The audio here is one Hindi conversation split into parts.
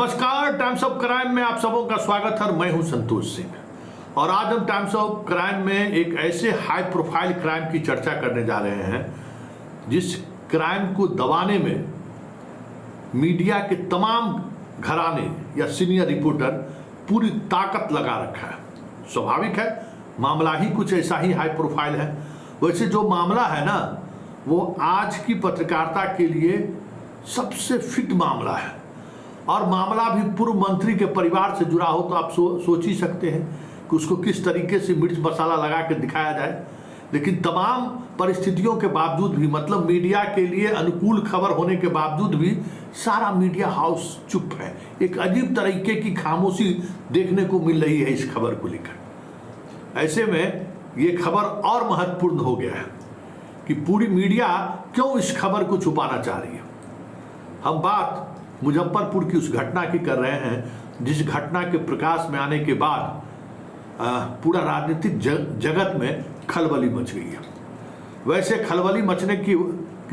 नमस्कार, टाइम्स ऑफ क्राइम में आप सबों का स्वागत है। मैं हूं संतोष सिंह और आज हम टाइम्स ऑफ क्राइम में एक ऐसे हाई प्रोफाइल क्राइम की चर्चा करने जा रहे हैं जिस क्राइम को दबाने में मीडिया के तमाम घराने या सीनियर रिपोर्टर पूरी ताकत लगा रखा है। स्वाभाविक है, मामला ही कुछ ऐसा ही हाई प्रोफाइल है। वैसे जो मामला है ना, वो आज की पत्रकारिता के लिए सबसे फिट मामला है और मामला भी पूर्व मंत्री के परिवार से जुड़ा हो तो आप सोच ही सकते हैं कि उसको किस तरीके से मिर्च मसाला लगा के दिखाया जाए। लेकिन तमाम परिस्थितियों के बावजूद भी, मतलब मीडिया के लिए अनुकूल खबर होने के बावजूद भी सारा मीडिया हाउस चुप है। एक अजीब तरीके की खामोशी देखने को मिल रही है इस खबर को लेकर। ऐसे में ये खबर और महत्वपूर्ण हो गया है कि पूरी मीडिया क्यों इस खबर को छुपाना चाह रही है। हम बात मुजफ्फरपुर की उस घटना की कर रहे हैं जिस घटना के प्रकाश में आने के बाद पूरा राजनीतिक जगत में खलबली मच गई है। वैसे खलबली मचने की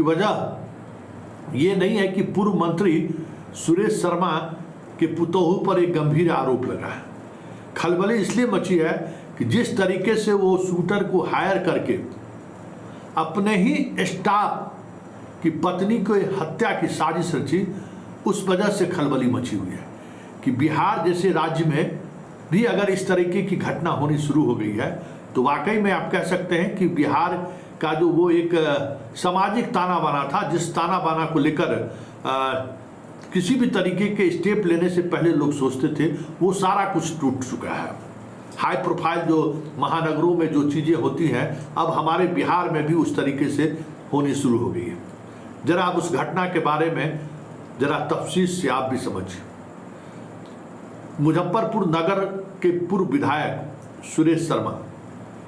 वजह ये नहीं है कि पूर्व मंत्री सुरेश शर्मा के पुतोहू पर एक गंभीर आरोप लगा है। खलबली इसलिए मची है कि जिस तरीके से वो शूटर को हायर करके अपने ही स्टाफ की पत्नी को हत्या की साजिश रची, उस वजह से खलबली मची हुई है कि बिहार जैसे राज्य में भी अगर इस तरीके की घटना होनी शुरू हो गई है तो वाकई में आप कह सकते हैं कि बिहार का जो वो एक सामाजिक ताना बाना था, जिस ताना बाना को लेकर किसी भी तरीके के स्टेप लेने से पहले लोग सोचते थे, वो सारा कुछ टूट चुका है। हाई प्रोफाइल जो महानगरों में जो चीज़ें होती हैं अब हमारे बिहार में भी उस तरीके से होनी शुरू हो गई है। जरा आप उस घटना के बारे में जरा तफसील से आप भी समझिए। मुजफ्फरपुर नगर के पूर्व विधायक सुरेश शर्मा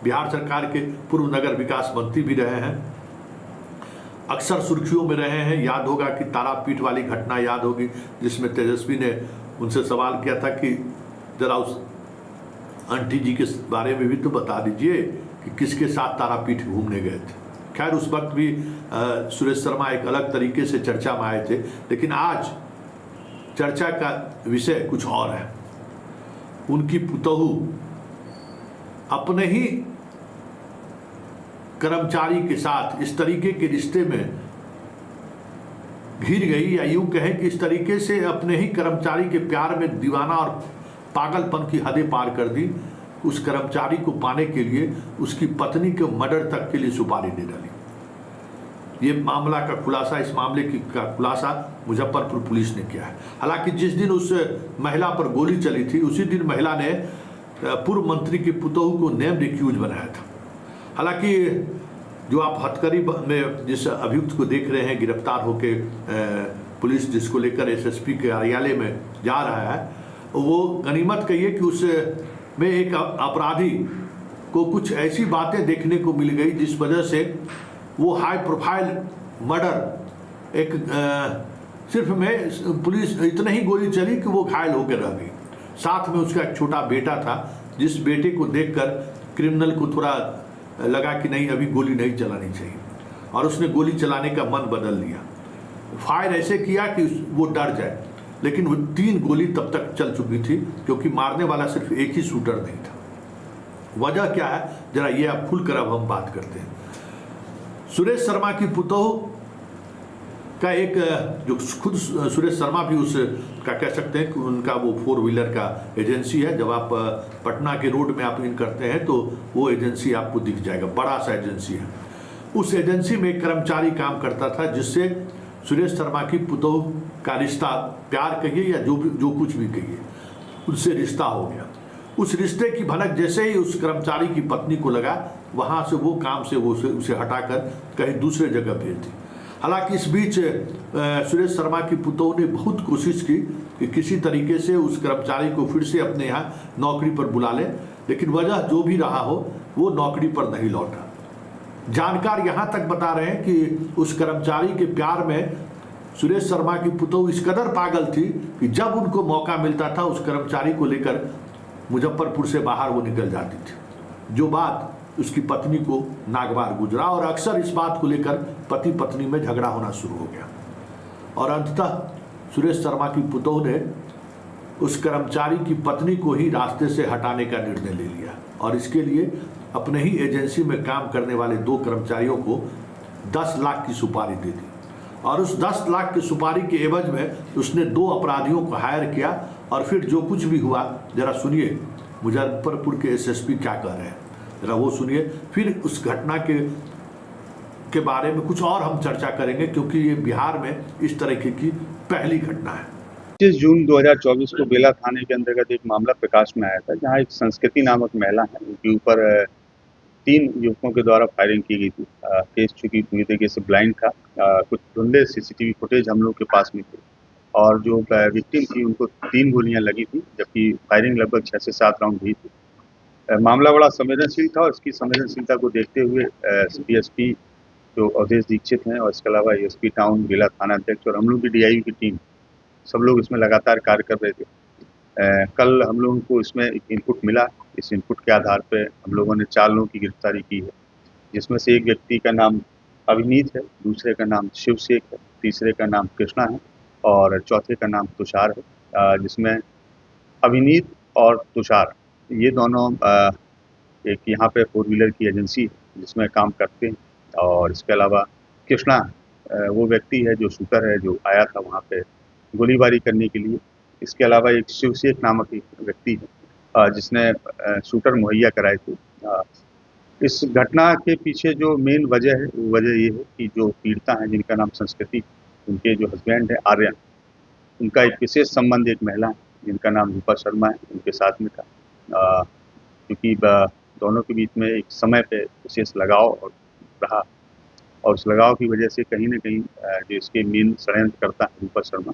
बिहार सरकार के पूर्व नगर विकास मंत्री भी रहे हैं, अक्सर सुर्खियों में रहे हैं। याद होगा कि तारापीठ वाली घटना याद होगी जिसमें तेजस्वी ने उनसे सवाल किया था कि जरा उस आंटी जी के बारे में भी तो बता दीजिए कि किसके साथ तारापीठ घूमने गए थे। खैर उस वक्त भी सुरेश शर्मा एक अलग तरीके से चर्चा में आए थे, लेकिन आज चर्चा का विषय कुछ और है। उनकी पुतोहू अपने ही कर्मचारी के साथ इस तरीके के रिश्ते में घिर गई, या यूं कहें कि इस तरीके से अपने ही कर्मचारी के प्यार में दीवाना और पागलपन की हदें पार कर दी। उस कर्मचारी को पाने के लिए उसकी पत्नी के मर्डर तक के लिए सुपारी दे डाली। ये मामला का खुलासा, इस मामले का खुलासा मुजफ्फरपुर पुलिस ने किया है। हालांकि जिस दिन उस महिला पर गोली चली थी उसी दिन महिला ने पूर्व मंत्री के पुतोहू को नेम्ड एक्यूज बनाया था। हालांकि जो आप हथकड़ी में जिस अभियुक्त को देख रहे हैं गिरफ्तार होके पुलिस जिसको लेकर एसएसपी के कार्यालय में जा रहा है, वो गनीमत कहिए कि उस में एक अपराधी को कुछ ऐसी बातें देखने को मिल गई जिस वजह से वो हाई प्रोफाइल मर्डर एक सिर्फ में पुलिस इतने ही गोली चली कि वो घायल होकर रह गई। साथ में उसका एक छोटा बेटा था जिस बेटे को देखकर क्रिमिनल को थोड़ा लगा कि नहीं अभी गोली नहीं चलानी चाहिए और उसने गोली चलाने का मन बदल लिया। फायर ऐसे किया कि वो डर जाए, लेकिन वो 3 गोली तब तक चल चुकी थी क्योंकि मारने वाला सिर्फ एक ही शूटर नहीं था। वजह क्या है जरा ये आप खुलकर अब हम बात करते हैं। सुरेश शर्मा की पुतोहू का एक जो खुद सुरेश शर्मा भी उस का कह सकते हैं कि उनका वो 4 व्हीलर का एजेंसी है। जब आप पटना के रोड में आप इन करते हैं तो वो एजेंसी आपको दिख जाएगा, बड़ा सा एजेंसी है। उस एजेंसी में एक कर्मचारी काम करता था जिससे सुरेश शर्मा की पुतोहू का रिश्ता, प्यार कहिए या जो कुछ भी कहिए, उससे रिश्ता हो गया। उस रिश्ते की भनक जैसे ही उस कर्मचारी की पत्नी को लगा, वहाँ से वो काम से वो उसे हटाकर कहीं दूसरे जगह भेज दी। हालांकि इस बीच सुरेश शर्मा की पुतोहू ने बहुत कोशिश की कि किसी तरीके से उस कर्मचारी को फिर से अपने यहाँ नौकरी पर बुला ले, लेकिन वजह जो भी रहा हो वो नौकरी पर नहीं लौटा। जानकार यहाँ तक बता रहे हैं कि उस कर्मचारी के प्यार में सुरेश शर्मा की पुतोहू इस कदर पागल थी कि जब उनको मौका मिलता था उस कर्मचारी को लेकर मुजफ्फरपुर से बाहर वो निकल जाती थी। जो बात उसकी पत्नी को नागवार गुजरा और अक्सर इस बात को लेकर पति पत्नी में झगड़ा होना शुरू हो गया और अंततः सुरेश शर्मा की पुतोहू ने उस कर्मचारी की पत्नी को ही रास्ते से हटाने का निर्णय ले लिया और इसके लिए अपने ही एजेंसी में काम करने वाले 2 कर्मचारियों को 10 लाख की सुपारी दे दी और उस 10 लाख की सुपारी के एवज में उसने 2 अपराधियों को हायर किया और फिर जो कुछ भी हुआ जरा सुनिए मुजफ्फरपुर के एसएसपी क्या कह रहे हैं, जरा वो सुनिए। फिर उस घटना के बारे में कुछ और हम चर्चा करेंगे क्योंकि ये बिहार में इस तरीके की पहली घटना है। 25 जून 2024 को बेला थाने के अंतर्गत एक मामला प्रकाश में आया था जहां एक संस्कृति नामक महिला है उनके ऊपर 3 युवकों के द्वारा फायरिंग की गई थी। केस चूंकि पूरी तरीके से ब्लाइंड था, कुछ धुंधले सीसीटीवी फुटेज हम लोग के पास में थे और जो विक्टिम थी उनको 3 गोलियां लगी थी जबकि फायरिंग लगभग 6 से 7 राउंड हुई थी। मामला बड़ा संवेदनशील था और इसकी संवेदनशीलता को देखते हुए डीएसपी जो अवधेश दीक्षित हैं और इसके अलावा एसपी टाउन बेला थाना अध्यक्ष और हम लोग की डीआईयू की टीम सब लोग इसमें लगातार कार्य कर रहे थे। कल हम लोगों को इसमें एक इनपुट मिला। इस इनपुट के आधार पे हम लोगों ने 4 लोगों की गिरफ्तारी की है, जिसमें से एक व्यक्ति का नाम अभिनीत है, दूसरे का नाम शिवशेख है, तीसरे का नाम कृष्णा है और चौथे का नाम तुषार है। जिसमें अभिनीत और तुषार ये दोनों एक यहाँ पे 4 व्हीलर की एजेंसी है जिसमें काम करते हैं और इसके अलावा कृष्णा वो व्यक्ति है जो शूटर है जो आया था वहाँ पे गोलीबारी करने के लिए। इसके अलावा एक शिवशेख नामक एक व्यक्ति है जिसने शूटर मुहैया कराए थे। इस घटना के पीछे जो मेन वजह है वो वजह ये है कि जो पीड़िता है जिनका नाम संस्कृति, उनके जो हस्बैंड है आर्यन, उनका एक विशेष संबंध एक महिला है जिनका नाम रूपा शर्मा है उनके साथ में था। क्योंकि दोनों के बीच में एक समय पे विशेष लगाव रहा और उस लगाव की वजह से कहीं ना कहीं जो इसके मेन षड्यंत्रकर्ता है रूपा शर्मा,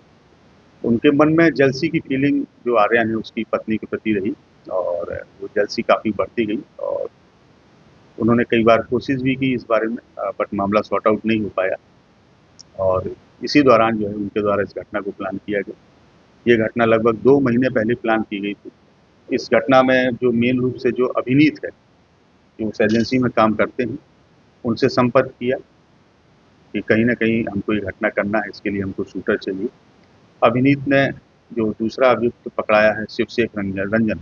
उनके मन में जलसी की फीलिंग जो आर्यन है उसकी पत्नी के प्रति रही और वो जलसी काफ़ी बढ़ती गई और उन्होंने कई बार कोशिश भी की इस बारे में, बट मामला सॉर्ट आउट नहीं हो पाया और इसी दौरान जो है उनके द्वारा इस घटना को प्लान किया गया। ये घटना लगभग 2 महीने पहले प्लान की गई थी। इस घटना में जो मेन रूप से जो अभिनीत है जो उस एजेंसी में काम करते हैं उनसे संपर्क किया कि कहीं ना कहीं हमको ये घटना करना है, इसके लिए हमको शूटर चाहिए। अभिनीत ने जो दूसरा अभियुक्त पकड़ाया है शिवशेख रंजन,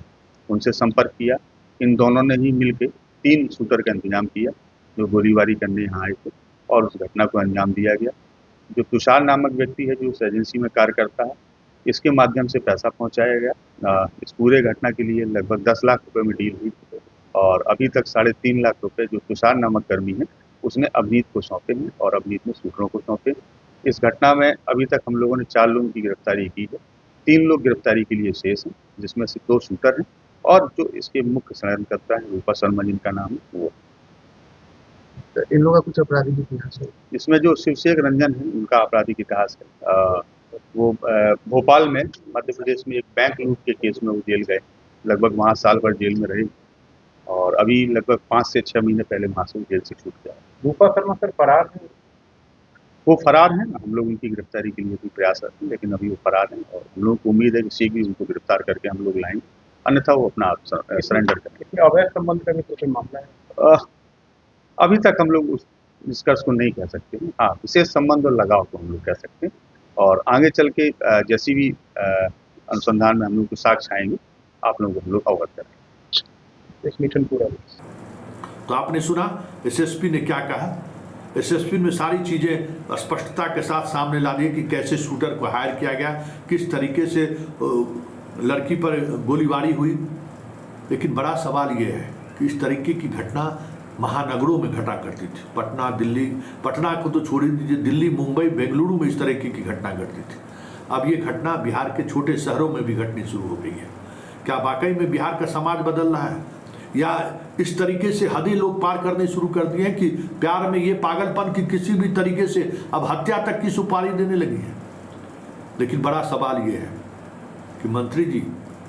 उनसे संपर्क किया। इन दोनों ने ही मिलकर 3 शूटर का इंतजाम किया जो गोलीबारी करने यहाँ आए थे और उस घटना को अंजाम दिया गया। जो तुषार नामक व्यक्ति है जो उस एजेंसी में कार्य करता है, इसके माध्यम से पैसा पहुँचाया गया। इस पूरे घटना के लिए लगभग 10 लाख रुपये में डील हुई और अभी तक 3.5 लाख रुपये जो तुषार नामक कर्मी है उसने अभिनीत को सौंपे हैं और अभिनीत ने शूटरों को सौंपे। इस घटना में अभी तक हम लोगों ने 4 लोगों की गिरफ्तारी की है। 3 लोग गिरफ्तारी के लिए शेष हैं जिसमें से 2 शूटर हैं और जो इसके मुख्य षड्यंत्रकर्ता है रूपा शर्मा जिनका नाम है वो। तो इन लोगों का कुछ आपराधिक इतिहास है? इसमें जो शिवशेख रंजन है उनका आपराधिक इतिहास है। वो भोपाल में मध्य प्रदेश में एक बैंक लूट के केस में वो जेल गए, लगभग वहाँ साल भर जेल में रहे और अभी लगभग 5 से 6 महीने पहले वहाँ से जेल से छूट गया। रूपा शर्मा सर फरार है? वो फरार हैं, हम लोग उनकी गिरफ्तारी के लिए भी प्रयास करते हैं लेकिन अभी वो फरार हैं और हम लोगों को उम्मीद है कि शीघ्र ही उनको गिरफ्तार करके हम लोग लाएंगे, अन्यथा वो अपना आप सरेंडर करेंगे। अवैध संबंध का भी कोई मामला है? अभी तक हम लोग उस निष्कर्ष को नहीं कह सकते हैं। हाँ, विशेष संबंध और लगाव को हम लोग कह सकते हैं और आगे चल के जैसी भी अनुसंधान में हम लोग को साक्ष्य आएंगे आप लोगों को हम लोग अवगत करेंगे। इस मिशन पूरा तो आपने सुना एसएसपी ने क्या कहा। एसएसपी में सारी चीज़ें स्पष्टता के साथ सामने ला दी कि कैसे शूटर को हायर किया गया, किस तरीके से लड़की पर गोलीबारी हुई। लेकिन बड़ा सवाल ये है कि इस तरीके की घटना महानगरों में घटा करती थी। पटना, दिल्ली, पटना को तो छोड़ दीजिए, दिल्ली, मुंबई, बेंगलुरु में इस तरीके की घटना घटती थी। अब ये घटना बिहार के छोटे शहरों में भी घटनी शुरू हो गई है। क्या वाकई में बिहार का समाज बदल रहा है या इस तरीके से हदें लोग पार करने शुरू कर दिए हैं कि प्यार में ये पागलपन की किसी भी तरीके से अब हत्या तक की सुपारी देने लगी है। लेकिन बड़ा सवाल ये है कि मंत्री जी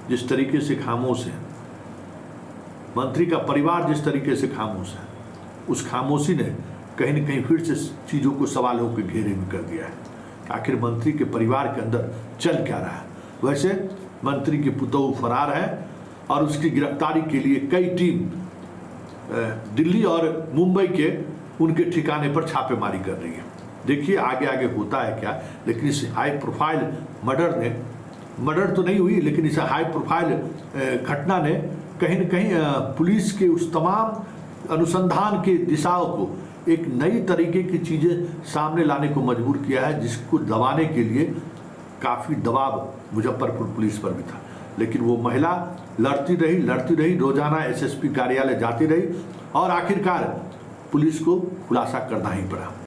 जिस तरीके से खामोश हैं, मंत्री का परिवार जिस तरीके से खामोश है, उस खामोशी ने कहीं न कहीं फिर से चीज़ों को सवालों के घेरे में कर दिया है। आखिर मंत्री के परिवार के अंदर चल क्या रहा है। वैसे मंत्री के पुतोह फरार है और उसकी गिरफ्तारी के लिए कई टीम दिल्ली और मुंबई के उनके ठिकाने पर छापेमारी कर रही है। देखिए आगे आगे होता है क्या। लेकिन इस हाई प्रोफाइल मर्डर ने मर्डर तो नहीं हुई, लेकिन इस हाई प्रोफाइल घटना ने कहीं न कहीं पुलिस के उस तमाम अनुसंधान के दिशाओं को एक नई तरीके की चीज़ें सामने लाने को मजबूर किया है, जिसको दबाने के लिए काफ़ी दबाव मुजफ्फरपुर पुलिस पर भी था। लेकिन वो महिला लड़ती रही, रोजाना एसएसपी कार्यालय जाती रही और आखिरकार पुलिस को खुलासा करना ही पड़ा।